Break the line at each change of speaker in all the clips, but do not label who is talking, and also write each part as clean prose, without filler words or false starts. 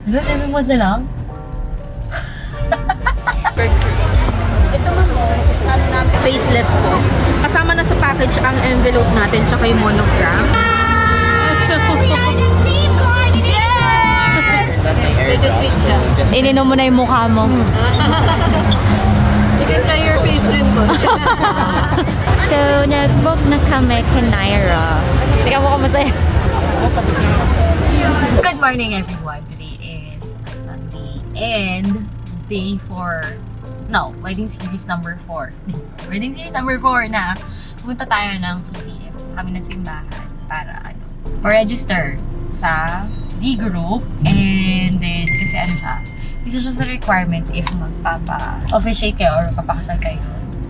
Doon, ibig mo silang?
Ito mo sa ano namin. Faceless po. Kasama na sa package ang envelope natin tsaka yung monogram.
Ininom mo na yung mukha mo.
You can try your face rin po.
So, nag-book na kami kay Naira. Tingnan mo ka masaya. Good morning everyone. Today is a Sunday and day 4. No, wedding series number 4. Wedding series number 4 na pumunta tayo ng CCF. Kami ng simbahan para register sa D group. And then, kasi isa siya sa requirement if magpapa-officiate kayo or papakasal kayo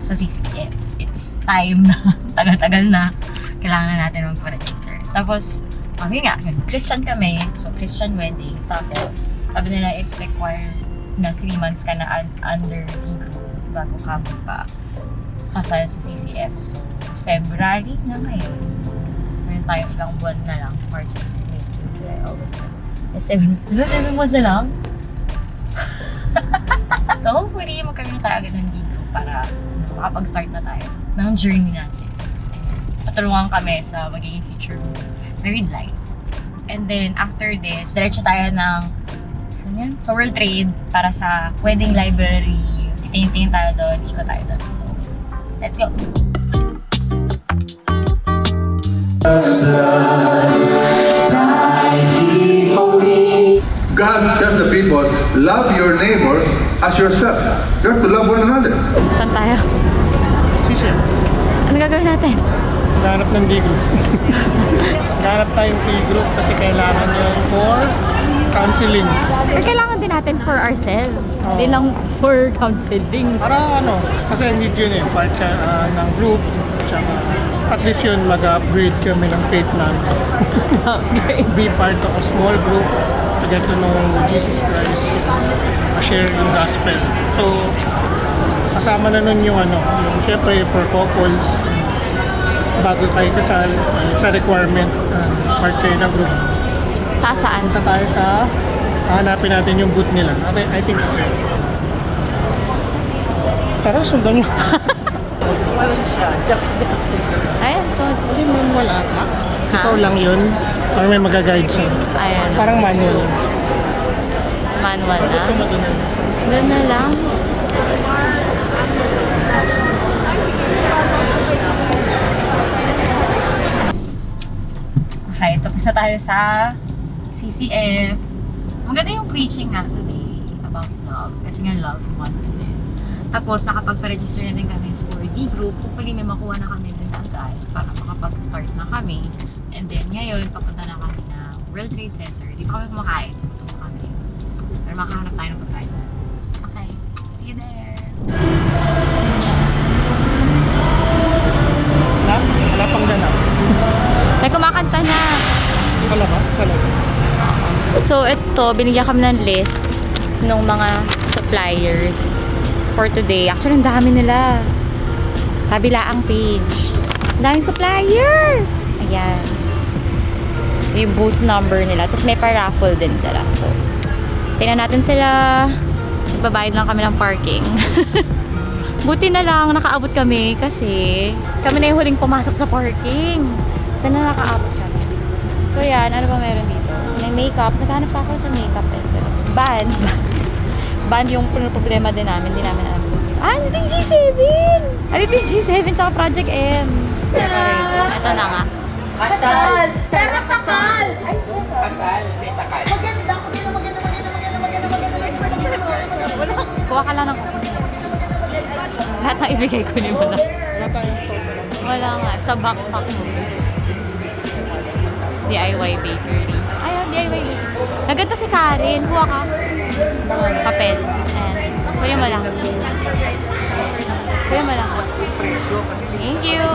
sa CCF. It's time na, tagal-tagal na, kailangan na natin magpa-register. Tapos, yun nga, Christian kami, so Christian wedding. Tapos, sabi nila is required na 3 months ka na under D group bago ka magpa-kasal sa CCF. So, February na ngayon. Meron tayo ilang buwan na lang. March, May, June, July, August. 7 months na lang. So, hopefully, magkaroon na tayo agad ng D group para makapag-start na tayo ng journey natin. Patulungan kami sa magiging future married life. And then, after this, diretso tayo ng sa World Trade para sa wedding library. Titingin tayo doon, ikot tayo doon. So, let's go!
God tells the people, love your neighbor as yourself. You have to love one another.
Saan tayo?
Sisya,
Ano gagawin natin?
naghanap ng D-group. Naghanap tayong D-group kasi kailangan yun for counseling.
Or kailangan din natin for ourselves. Hindi lang for counseling.
Para kasi need yun part ka ng group. Tsaka at least yun, mag-upgrade kami ng faith namin.
Okay.
Be part of a small group to get to know Jesus Christ. Share yung gospel. So, kasama na nun yung yung syempre for couples, bago kayo kasal, it's a requirement, part kayo ng group.
Saan?
Punta tayo sa, hanapin natin yung booth nila. Okay, I think okay. Tara, sundan nyo.
Ayan, so...
Hindi manual ata. Ikaw lang yun. Or may mag-guide siya.
Ayan.
Parang manual.
Manual na.
Gusto mo dun.
Doon na lang. Okay, tapos na tayo sa CCF. Maganda yung preaching nga today about love. Kasi nga love month din. Tapos nakapagpa-register na din kami for D group. Hopefully may makuha na kami din agad para makapag-start na kami. And then ngayon, papunta na kami ng World Trade Center. Di pa kami kumakain. So gutom kami. Pero makahanap tayo ng pagkain. Okay, see you there!
Wala pang ganap.
May kumakanta na!
Sa labas, sa labas.
So ito, binigyan kami ng list ng mga suppliers for today. Actually, ang dami nila. Kabilaang page. Ang daming supplier! Ayan. Yung booth number nila. Tapos may pa-raffle din sila. So, tingnan natin sila. Babayad lang kami ng parking. Buti na lang, nakaabot kami kasi kami na yung huling pumasok sa parking. Ito na nakaabot kami. So yan, ano ba meron dito? May makeup. Naghanap pa ako sa makeup. Band. Band yung problema din namin. Hindi namin alam kung sino. Dito yung G7! Dito yung G7 tsaka Project M. Ito na nga.
Kasal! Pero kasal!
Kasal, may sakal.
Maganda!
Kuha ka lang ng lahat ng ibigay ko ni Mala.
Wala tayong program.
Wala nga. Sa backpack mo. DIY bakery. Ayun, DIY bakery. Naganda si Karen. Kuha ka. Papel. And kuya mo lang. Kuya mo lang. Thank you.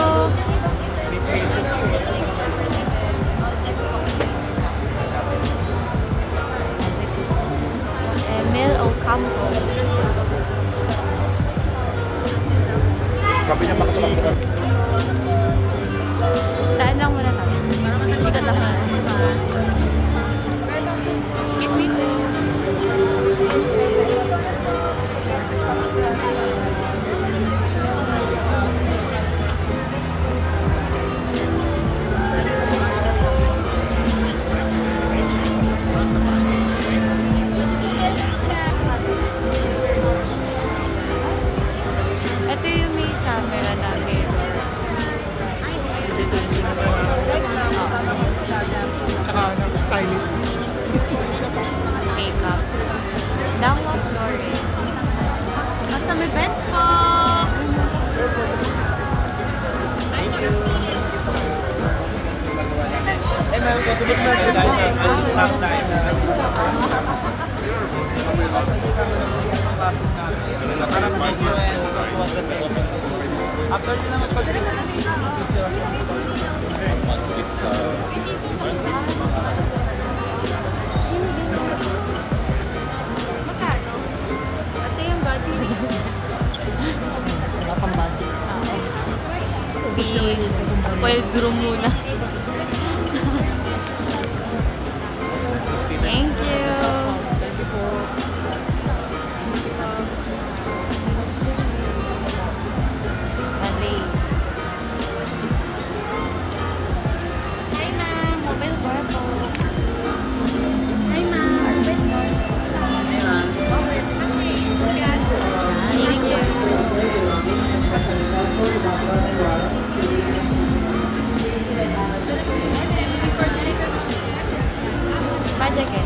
Emil Ocampo.
Sabi niya makasalamat.
Saan lang muna tayo? Ikot lang muna. Excuse me.
Ito yung Godzilla.
Wala pang budget.
Si spoiled room muna. Thank you.
Thank you po.
Bali.
Hi, ma'am. Mobile bar po. Hi, ma'am. Mobile bar.
Thank you. Budget eh.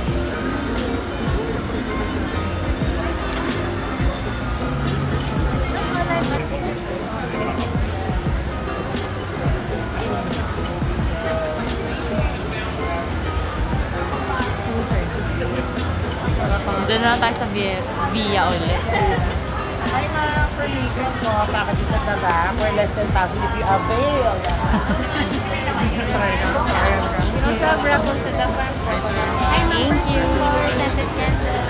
Doon na tayo sa Via ulit.
Hi ma'am, for makeup po, package at the back, for less than 1,000 if you avail.
Also, bravo sa the farm po. Hi, ma'am.
Thank you.
Scented candle.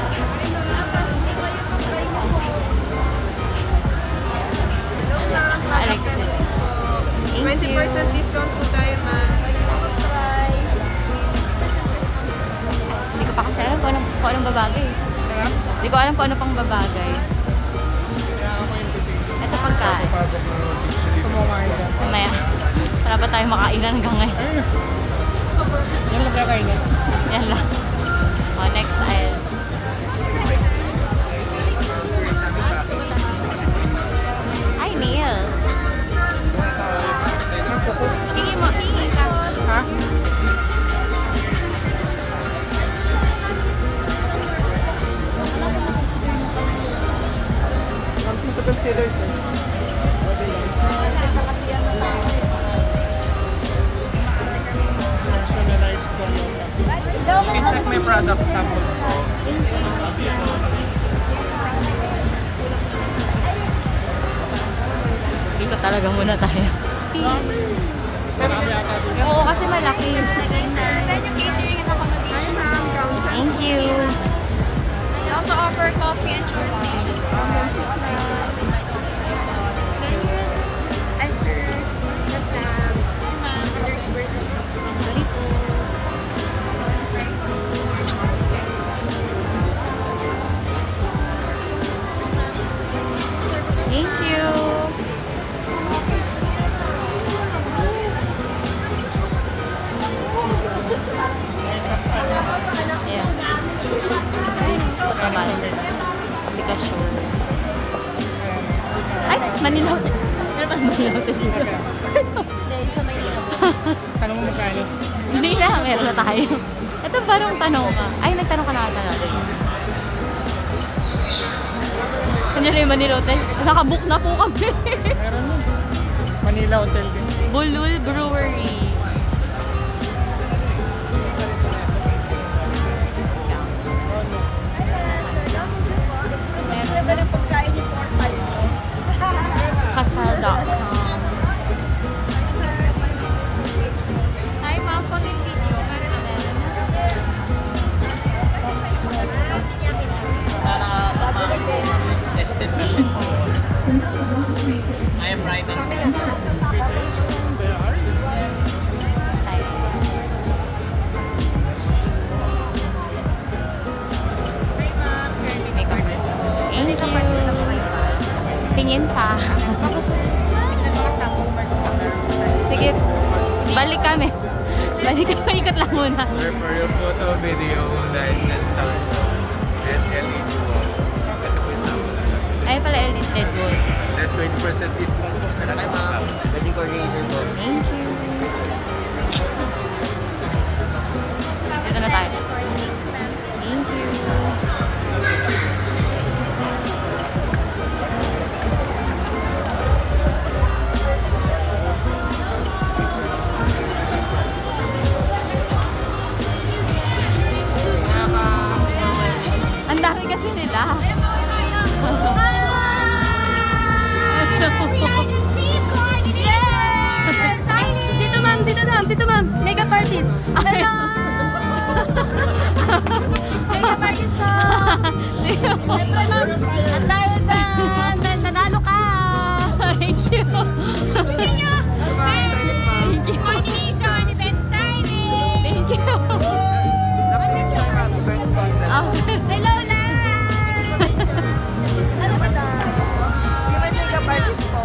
Hello, ma'am.
Alexis. Thank you.
20% discount po tayo, ma'am.
Hindi ko pa kasi alam kung anong babagay. Hindi ko alam kung ano pang babagay. Ito pagkain. Mamaya. Wala pa tayo makainan hanggang ngayon.
Yan lang kakain niya.
Yan lang. O, next aisle. Hi, nails. Hingi mo, hingi ka.
Ha? Something to consider, sir. Personalized promotion. You can check my product samples po.
Dito talaga muna tayo.
Marami ata dito.
Oo, kasi malaki.
Then yung catering and accommodation.
Thank you.
We also offer coffee and churro station. I serve the tab. Ma'am, 30% off.
Sorry po. Thank you. Yeah. Naman. Aplikasyon. Ay, Manila. Meron pa Manila Hotel dito.
Sa Maynila po.
Tanong mo magkano?
Hindi na, meron na tayo. Ito parang tanong ka. Ay, nagtanong ka na ata natin. Nandiyan na yung Manila Hotel. Nakabook na po kami.
Meron nun. Manila Hotel din.
Bulul Brewery. Kasal.com.
Hi, ma'am. Photo and video. Meron na.
Tested me. I am right on.
Style. Makeup. Thank you. Tingin pa. Sige. Balik kami. Balik kami. Ikot lang muna.
For your photo, video, license, also, and LED wall. Ito po yung Samsung.
Ayun pala LED wall.
There's 20% discount po sa lahat ng ma'am. Wedding coordinator po.
Thank you. Dito na tayo. Thank you. kasi nila.
Dito ma'am, makeup artist. Hello! Makeup artist po. Siyempre ma'am, at dahil nanalo ka.
Thank you.
Thank you.
Thank you.
Coordination, event styling.
Thank you. Ah,
Hello na!
Ano madam? Yung may makeup artist po.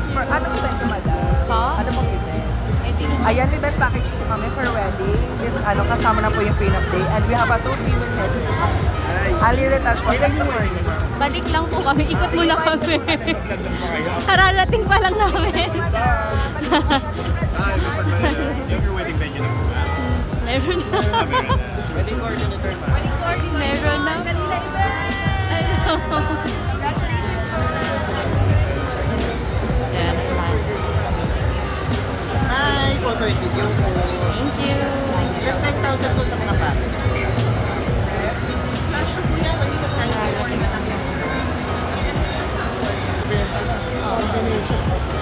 For ano event po madam?
Ha?
Ano pong event?
I think
Ayan, may best package po kami for wedding. This ano, kasama na po yung prenup day. And we have a 2 female heads po. Ali retouch po. Ito for you.
balik lang po kami. Ikot muna kami. Kararating pa lang namin.
Yung wedding venue na gusto.
Meron na.
Wedding coordinator ma.
Meron na. Ano? Kaya nasaan.
Hi, photo and video po.
Thank you.
Just 10,000 po sa mga package. Slash po yan. Mag-iwan tayo.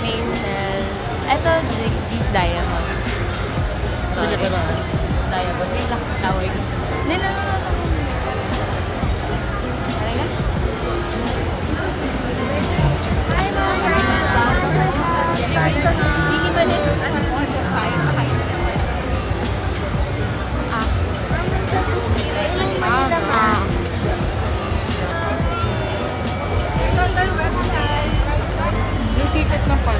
Maisel. Ito, G's Diamond. Sorry.
Bili ka na.
Diamond. Wait lang. Tawag. Nila. Talaga? Hindi ba din?
Yung ticket na pa.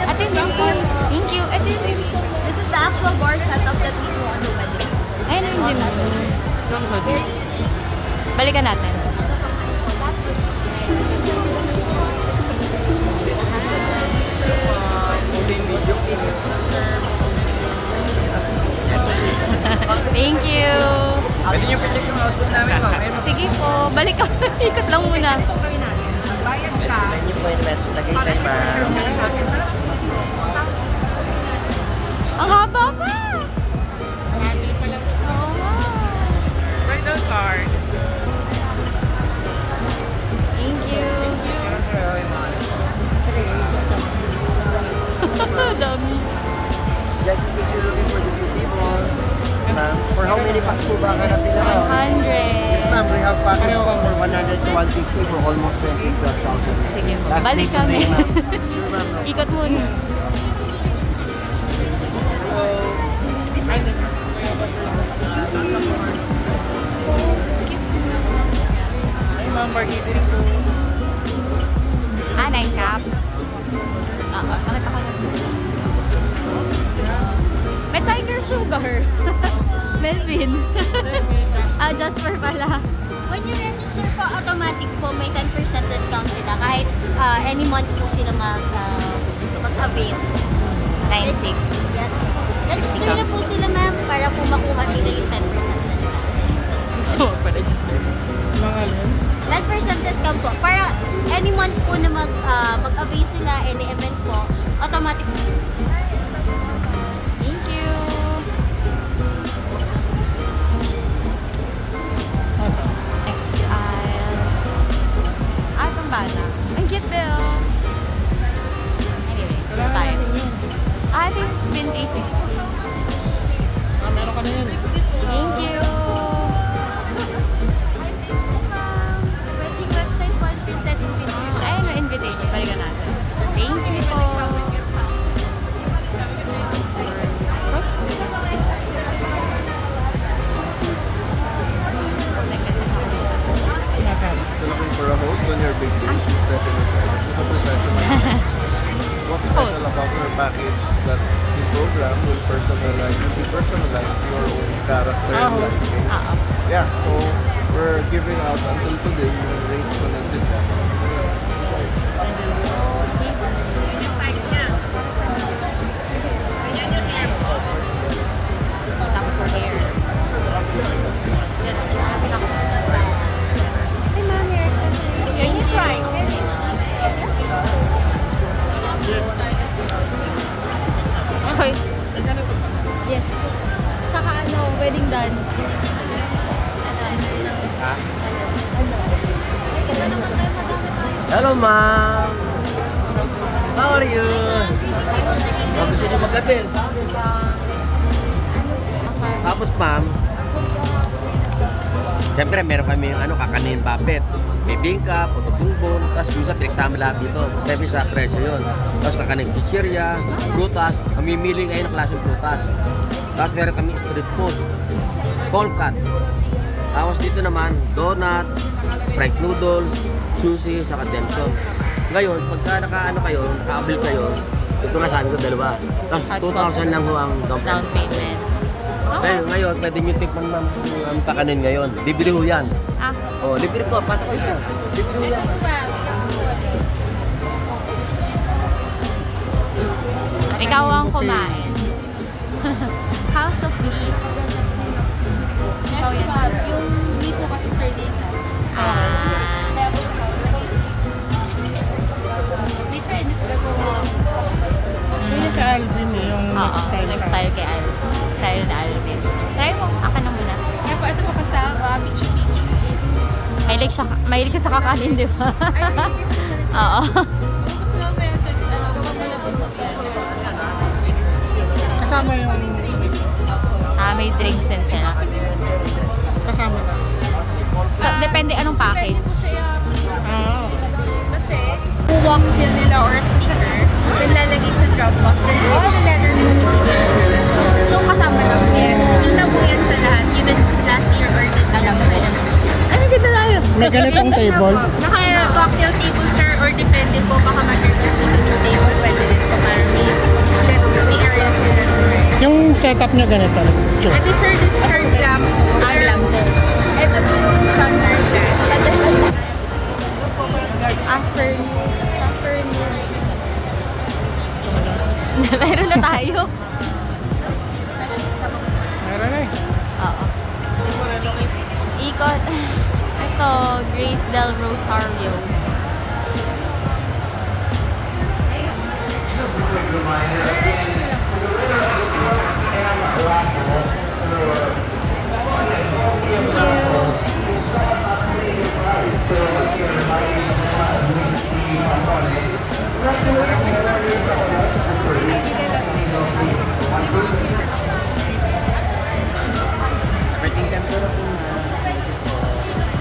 Ate, Dimsum. Thank you. Ate, Dimsum.
This is the actual bar setup that we do on the wedding.
Ayun yung Dimsum. Dimsum. Balikan natin. Thank you.
Pwede niyo pa-check yung outfit namin ma'am.
Sige po. Balik kami. Ikot lang muna.
Thank you po yung message. Tagay tayo pa.
Ang haba pa. Oo nga.
Bridal card.
Thank you. Dami.
Just in case you're looking for this table. Ma'am, for how many packs po ba hanap nila?
100.
Yes ma'am, we have package for 100 to 150 for almost 20,000.
Sige po.
Last
Balik
day
kami.
today, ma'am. Sure ma'am. No.
Ikot muna. Excuse me.
Ay ma'am, bargaiting rin po.
9 cup. Nakita ko na may Tiger Sugar. Melvin. Jasper pala.
When you register po, automatic po may 10% discount sila kahit any month po sila mag-avail.
96.
Yes. Register na po sila ma'am para po makuha nila yung 10% discount.
Gusto mo pa register.
Mga alin?
10% discount po. Para any month po na mag-avail sila, any event po, automatic po.
Thank you. Next aisle. Itong bata. Ang cute Bill. Anyway, ito tayo. I think it's Binti 60.
Meron ka na yun.
Thank you.
Wedding website po, printed invitation.
Ayun na invitation. Balikan natin. Thank you po.
Nasaan?
Looking for a host on your big day. She's definitely right. She's a professional. What's special about her package is that the program will be personalized to your own character and
host.
life. Yeah, so we're giving out until today yung rates na nandito.
Tapos sa hair. Hey, ma'am, your accessory. Thank you. Okay. Yes. Saka wedding dance.
Ha?
Hello, ma'am. How are you? Gusto niyo magkape? Tapos, ma'am, siyempre, meron kami kakanin puppet. May bingka, puto bongbong, tapos minsan pinagsama lahat dito. Siyempre sa presyo yun. Tapos kakanin chichirya, prutas, mamimili kayo ng klaseng prutas. Tapos meron kami street food, cold cut. Tapos dito naman, donut, fried noodles, sushi, saka demson. Ngayon, pagka naka-avail kayo, ito na saan ko, dalawa. Tapos 2,000 lang ho ang down payment. Ngayon, pwede nyo tikman ma'am ang kakanin ngayon. Libre ho yan. Oh, libre po. Pasok ko siya. Libre ho yan.
Ikaw ang kumain. House of Lee. Ikaw yan.
Yung hindi po kasi sardines. May Chinese ba ko?
Sino ka Alvin eh, yung
Oo,
style sa
nag-style kay Alvin. Style na Alvin. Try mo, akin na muna.
Kaya po, ito po kasama, pichi-pichi.
Mahilig ka sa kakanin, di ba? Oo.
Gusto lang po yan, sir. Gawa mo lang po.
kasama yung
May drinks din sila.
kasama na.
So, depende anong package.
Kasi, walk seal nila or sticker, then lalagay sa Dropbox, then all the letters will be given. So, kasama lang. Yes. Yun lang po yan sa lahat, even last year or this year.
Ay, ganda tayo.
May ganitong table.
Naka-cocktail table, sir, or depende po, baka mag-request nito yung table, pwede rin po para may area sila doon.
Yung setup niya ganito. Sure.
Ito, sir, this is sir, glam po.
Glam po.
Ito po yung standard guys.
Meron na tayo.
Meron na eh.
Oo. Ikot. Ito, Grace Del Rosario.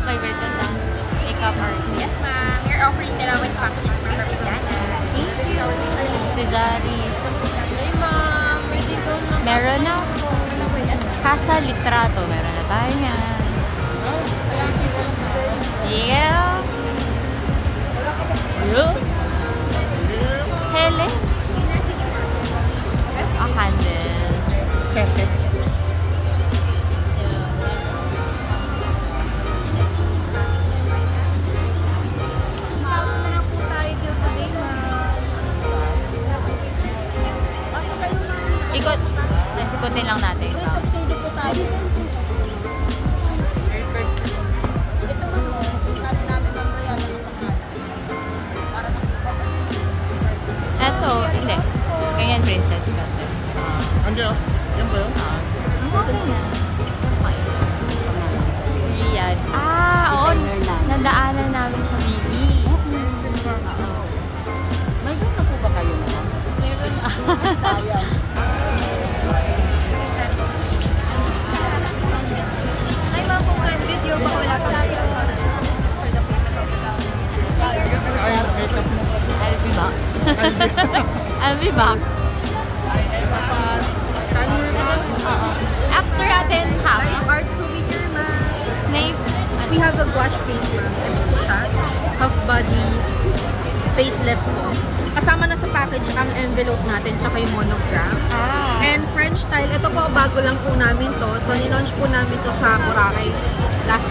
May birthday na. Makeup artist.
Yes, ma'am. You're offering the lowest package for Capitana.
Thank you. Si Jarice.
Hey, ma'am. Ready go na.
Meron na. Casa Litrato. Meron na tayo yan. Yeah. Yeah. Helen. A candle.
Second.
Thousand na lang po tayo dito today, ma'am.
Ikot. Ikutin lang natin.
Tuxedo po tayo. Ito, ma'am. Sabi namin ng royal ng para
Eto, hindi. Ganyan princess ka.
Andiyan. Yan ba yun?
Okay na. Riyadh. Oo. Nadaanan namin sa BB.
May gano'n po ba kayo naman?
Meron na.
Ay, ma'am, kung video pa wala pa tayo.
Ay, makeup mo.
I'll be back. I'll be back. After natin half.
Art souvenir, ma'am.
May
We have a wash face, ma'am. Ito po siya. Half body, faceless po. Kasama na sa package ang envelope natin tsaka yung monogram. And French style, ito po bago lang po namin to. So, nilaunch po namin to sa Boracay last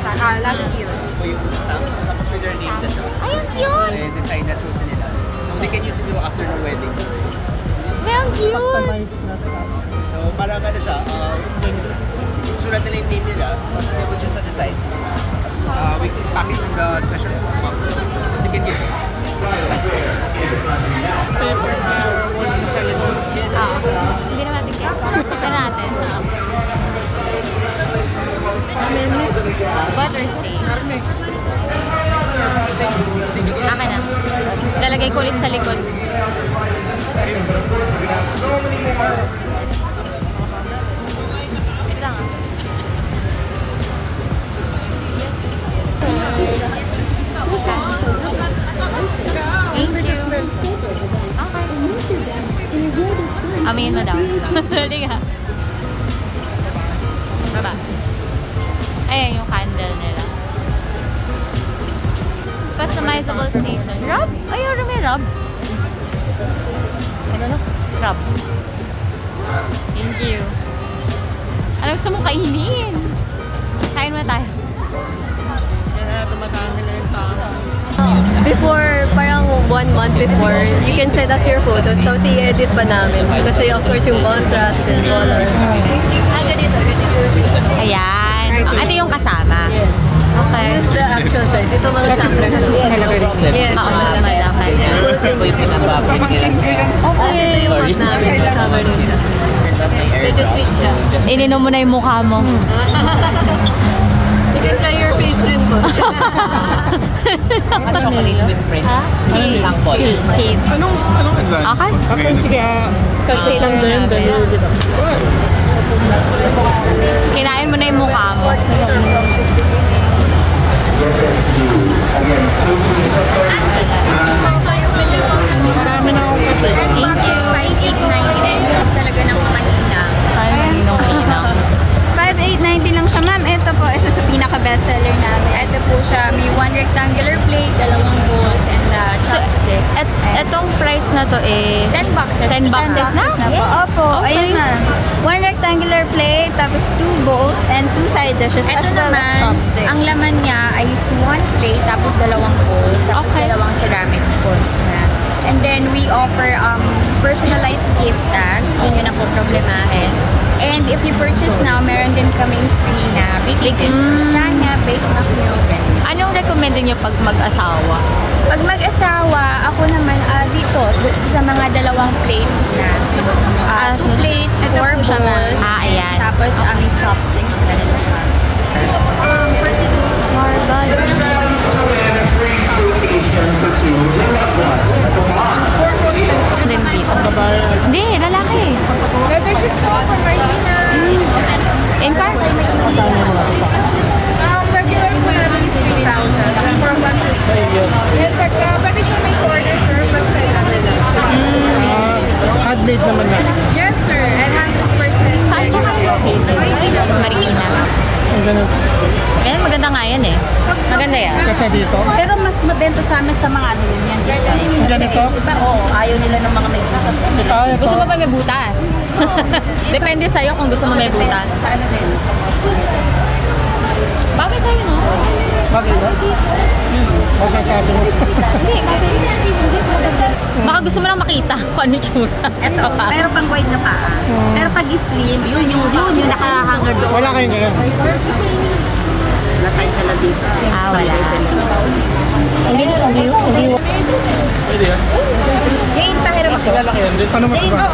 year.
Po yung stamp, tapos with their name na siya.
Ay, ang cute!
May design na choose nila. So they can use it after the wedding.
May ang cute!
Customized na stuff.
So parang ano siya, sulat nila yung name nila, tapos they would choose a design. We can pack it in the special box. So you can get
Paper na wala na sa likod.
Hindi naman natin kaya. Ito natin. Butter steak. Akin na. Lalagay ko ulit sa likod. Wait lang ah. Thank you. Okay. Amin mo daw. Dali ka. Baba. Ayan yung candle nila. Customizable station. Rob? Ayun, may Rob. Ano na? Rob. Thank you. Ano gusto mong kainin? Kain mo tayo.
Kaya tumatami na yung tao.
Before, parang 1 month before, you can send us your photos. Tapos i-edit pa namin. Kasi of course yung contrast and colors. Ganito.
Ayan. Ito yung kasama.
Yes.
Okay.
This is the actual size. Ito mga sample. Yes.
Oo, malaki.
Ito yung pinababrik nila.
Okay. Ito yung hot namin. Kasama nila. Medyo sweet siya.
Ininom mo na yung mukha mo.
You can try your face rin po.
At chocolate with print. Sample.
Kate.
Anong advantage?
Okay.
Okay, sige.
Consider
Lang din,
namin.
then di ba?
Kinain mo na yung mukha mo.
Marami na akong kape.
Thank you.
5,899 talaga ng maninang.
Ay, maninong.
5,890 lang siya, ma'am. Ito po, isa sa pinaka-bestseller namin. Ito po siya, may 1 rectangular plate, 2 bowls, and
So,
chopsticks.
etong price na to is
10 boxes.
10 boxes na?
po. Opo,
Okay.
ayun ma'am. 1 rectangular plate, tapos 2 bowls, and 2 side dishes,
Ito
as well as
naman,
chopsticks.
ang laman niya ay 1 plate, tapos 2 bowls, tapos
Okay.
2 ceramic spoons na. And then we offer personalized gift tags, hindi nyo na po problemahin. And if you purchase now, meron din kaming free na baking lasagna, baked macaroni.
Anong recommended nyo pag mag-asawa?
Pag mag-asawa, ako naman dito sa mga 2 plates na. 2 plates, 4 bowls,
ayan.
tapos aming chopsticks na rin siya.
Din dito.
Babae.
Hindi, lalaki.
There's this one for Marlena.
In car?
Regular po namin is 3,000 for 1 system. Then pagka, pwede siya may corner, sir, mas kailangan nila.
Handmade naman na.
Yes, sir. And 100%.
Saan po kayo located? Marikina.
Ang ganun.
Ayan, maganda nga yan eh. Maganda yan.
Kasi dito.
Pero mas mabenta sa amin sa mga ano yun yan.
Ang ganito.
Iba, oo, ayaw nila ng mga may butas. Gusto nila.
Ito.
Gusto mo ba may butas? Depende sa'yo kung gusto mo may butas.
Sa ano din.
Bagay sa'yo, no?
Bakit ba? Masasabi mo.
Hindi, bagay. Baka gusto mo lang makita kung ano yung tsura.
Ito, pero pang wide na paa. Pero pag slim, yun yung nakahanger doon.
Wala kayong ganun.
Natay ka lang dito.
Ah, wala.
Pwede yan.
Jane, pahiram
Mas malalaki yan din. Paano mas ba?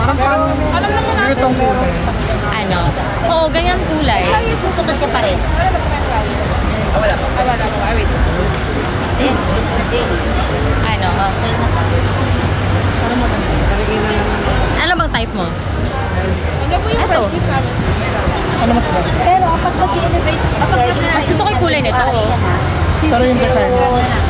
Parang ganitong kulay.
Ano? Oo, ganyan kulay.
Susunod ka pa rin.
Wala po, wait.
Ayan, susunod na din.
Ano?
Sa'yo na pa.
Ano bang type mo?
Ano po yung
Ito.
first piece namin?
Ano mas ba?
Pero kapag mag-innovate sa
Mas gusto ko yung kulay nito.
Pero yung design.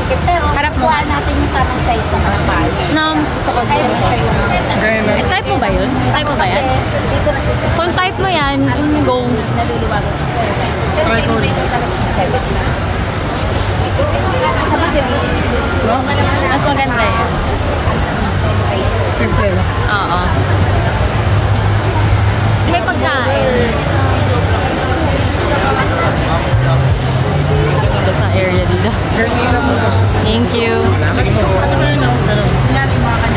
Sige, pero
Harap mo.
kuha natin yung tamang size ng mga paa.
No, mas gusto ko
Ayaw
dito.
mo siya yung
Ganyan na.
Eh, type mo ba yun? Type mo ba yan?
dito na sa
Kung type mo yan, yung go.
naluluwagan sa 7. Pero sa innovator talaga sa 7 na. Sa bagay,
No?
Mas maganda yan.
Simple lang.
Oo. May pagkain. Dito sa area dito. Thank you.
Sige po. Ano ba yun? Ganun.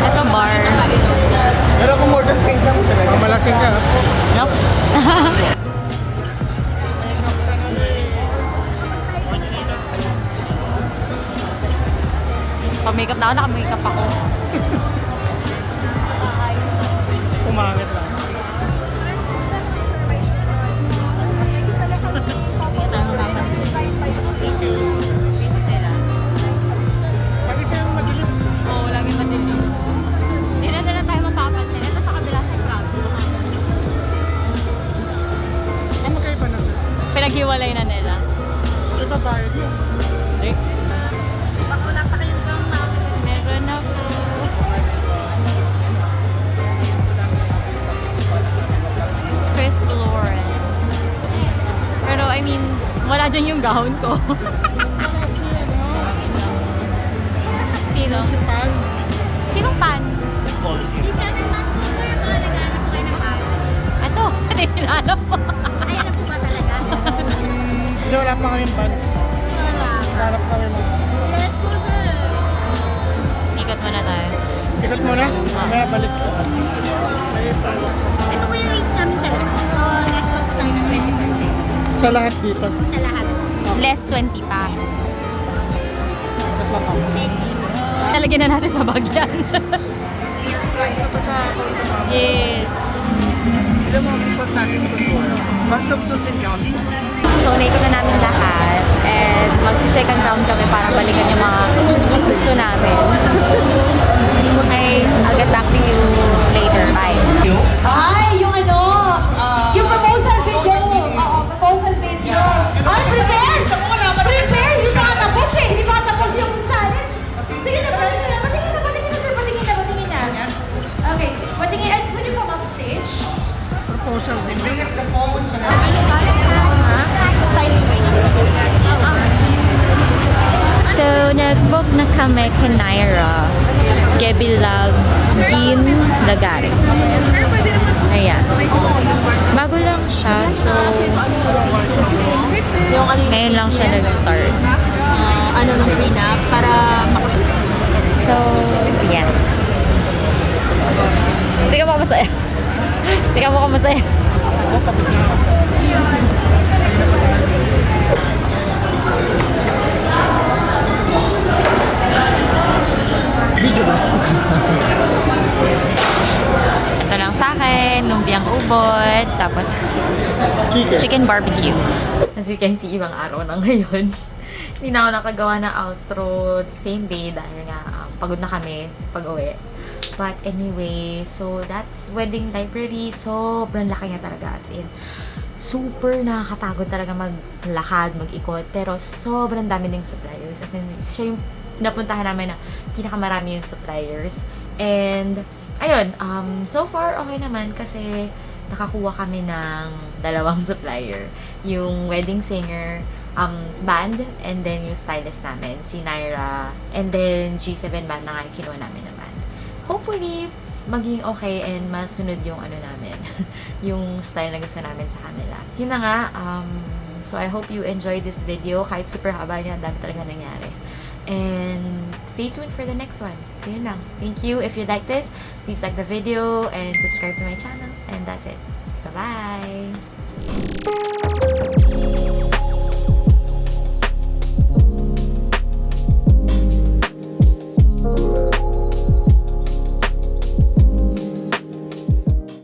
Ito bar.
Pero kung more than 10 lang talaga. Malasing ka.
Nope. Pa-makeup na ako, naka-makeup ako.
Umangit lang. Pag isa yung madilim babayad mo.
Baka wala pa kayong gown na.
Meron na po. Chris Lawrence. Pero I mean, wala dyan yung gown ko. Sino?
Si Pan.
Sinong pan?
Di 7 months po, sir. Mga naghanap ko kayo ng pan.
Ito, ito yung hinahanap ko.
Ayan na po ba talaga?
Hindi, wala pa kami pan. Harap kami mo.
Yes po, sir.
Ikot muna tayo.
Ikot mo na. Mamaya balik ko.
Ito po yung rates namin sa lahat. So, less pa po tayo ng 20%
Sa lahat dito.
sa lahat.
Less 20 pa.
Ikot lang ako.
Talagyan na natin sa bag yan.
Ito sa
Yes.
Ilan mga people sa atin sa kultura? Custom Susan County.
So, naikot na namin lahat. And magsi-second round kami para balikan yung mga gusto namin. Okay, I'll get back to you later. Bye.
Ay, yung ano, yung proposal video. Oo, proposal video. Ay, prepare! Prepare! Hindi pa nga tapos eh. Hindi pa nga tapos yung challenge. Sige na, patingin na. Patingin na, patingin na, sir. Patingin na, patingin na. Okay, patingin. Would you come up stage?
proposal.
Bring us the phones and
So, nag-book na kami kay Naira. Gebilag Gin Lagari. Ayan. Bago lang siya, so ngayon lang siya nag-start.
Ano nung pinap para
So, yan. Hindi ka mo masaya. Hindi ka mo masaya. Ito lang sa akin, lumpiang ubod, tapos chicken barbecue. As you can see, ibang araw na ngayon. Hindi na ako nakagawa ng outro same day dahil nga pagod na kami pag-uwi. But anyway, so that's Wedding Library. Sobrang laki niya talaga, as in super nakakapagod talaga maglakad, mag-ikot, pero sobrang dami ding suppliers. As in, siya yung napuntahan namin na pinakamarami yung suppliers. And ayun, so far okay naman kasi nakakuha kami ng dalawang supplier. Yung wedding singer, band, and then yung stylist namin, si Naira, and then G7 band na nga yung kinuha namin na band. Hopefully, maging okay and masunod yung ano namin, yung style na gusto namin sa kanila. Yun na nga, so I hope you enjoyed this video. Kahit super haba niya, dami talaga nangyari. And stay tuned for the next one. So yun lang. Thank you. If you like this, please like the video and subscribe to my channel. And that's it. Bye-bye!